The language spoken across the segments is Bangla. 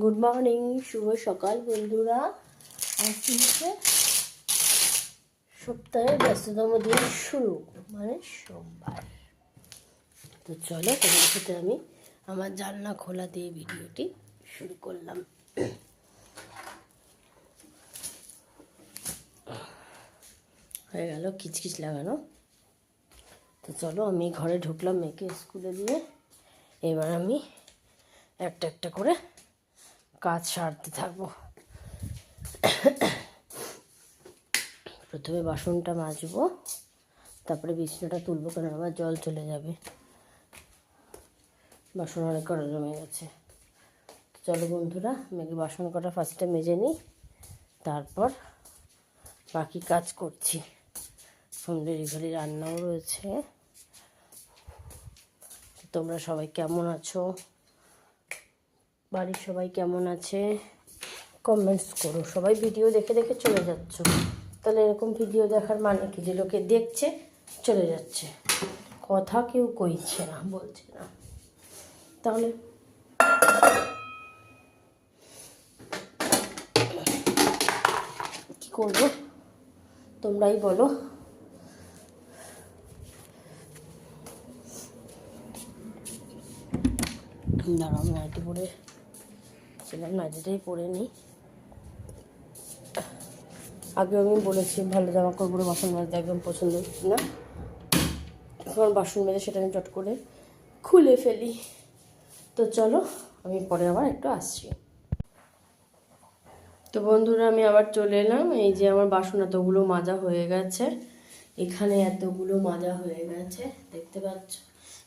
গুড মর্নিং, শুভ সকাল বন্ধুরা। আজ হচ্ছে সপ্তাহের ব্যস্ততম দিন শুরু, মানে সোমবার। তো চলো, তোমার সাথে আমি আমার জানলা খোলা দিয়ে ভিডিওটি শুরু করলাম। হয়ে গেল কিচকিচ লাগানো। তো চলো, আমি ঘরে ঢুকলাম মেয়েকে স্কুলে দিয়ে। এবার আমি একটা একটা করে কাজ সারতে থাকবো। প্রথমে বাসনটা মাজবো, তারপরে বিছানাটা তুলবো, কারণ আমার জল চলে যাবে। বাসন অনেক কটা জমে গেছে। চলো বন্ধুরা, মেয়েকে বাসন কটা ফার্স্টে মেজে নিই, তারপর বাকি কাজ করছি। হোম ডেলিভারি রান্নাও রয়েছে। তোমরা সবাই কেমন আছো? বাড়ির সবাই কেমন আছে কমেন্টস করো। সবাই ভিডিও দেখে দেখে চলে যাচ্ছ, তাহলে এরকম ভিডিও দেখার মানে কি? যে লোকে দেখছে চলে যাচ্ছে, কথা কেউ কইছে না, বলছে না। তাহলে কি করবো তোমরাই বলো। দাঁড়াও, নাইটি পরে ছিলাম, নাইটিটাই পরে নিই। আগে আমি বলেছি ভালো জামা কাপড় বাসন মাজতে একদম পছন্দ না। এখন বাসন মেজে সেটা আমি চট করে খুলে ফেলি। তো চলো, আমি পরে আবার একটু আসছি। তো বন্ধুরা, আমি আবার চলে এলাম। এই যে আমার বাসন এতগুলো মাজা হয়ে গেছে, এখানে এতগুলো মাজা হয়ে গেছে, দেখতে পাচ্ছ।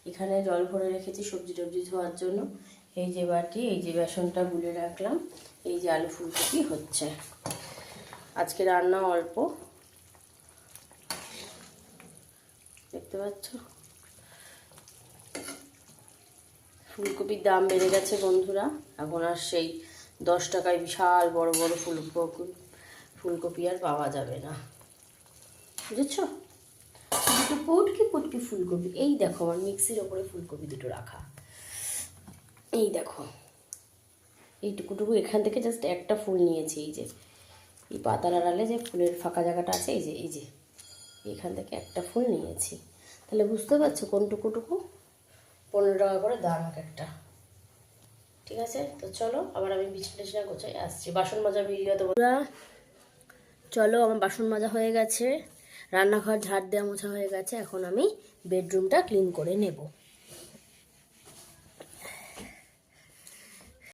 এখানে জল ভরে রেখেছি সবজি টবজি ধোয়ার জন্য। এই যে বাটি, এই যে বেসনটা গুলে রাখলাম। এই যে আলু ফুলকপি হচ্ছে। আজকে রান্না অল্প, দেখতে পাচ্ছ। ফুলকপির দাম বেড়ে গেছে বন্ধুরা। এখন আর সেই 10 টাকায় বিশাল বড় বড় ফুলকপি আর পাওয়া যাবে না, বুঝেছ? দুটো পুটকি ফুলকপি। এই দেখো, আমার মিক্সির ওপরে ফুলকপি দুটো রাখা। এই দেখো, এইটুকুটুকু এখান থেকে জাস্ট একটা ফুল নিয়েছি। এই যে এই পাতার আড়ালে যে ফুলের ফাঁকা জায়গাটা আছে, এই যে এখান থেকে একটা ফুল নিয়েছি। তাহলে বুঝতে পারছো কোন টুকুটুকু 15 টাকা করে দাম এক একটা। ঠিক আছে, তো চলো আবার আমি বিছানা গোছাই আসছি। বাসন মাজা ভিডিও তো চলো, আমার বাসন মাজা হয়ে গেছে, রান্নাঘর ঝাড় দেওয়া মোছা হয়ে গেছে। এখন আমি বেডরুমটা ক্লিন করে নেব।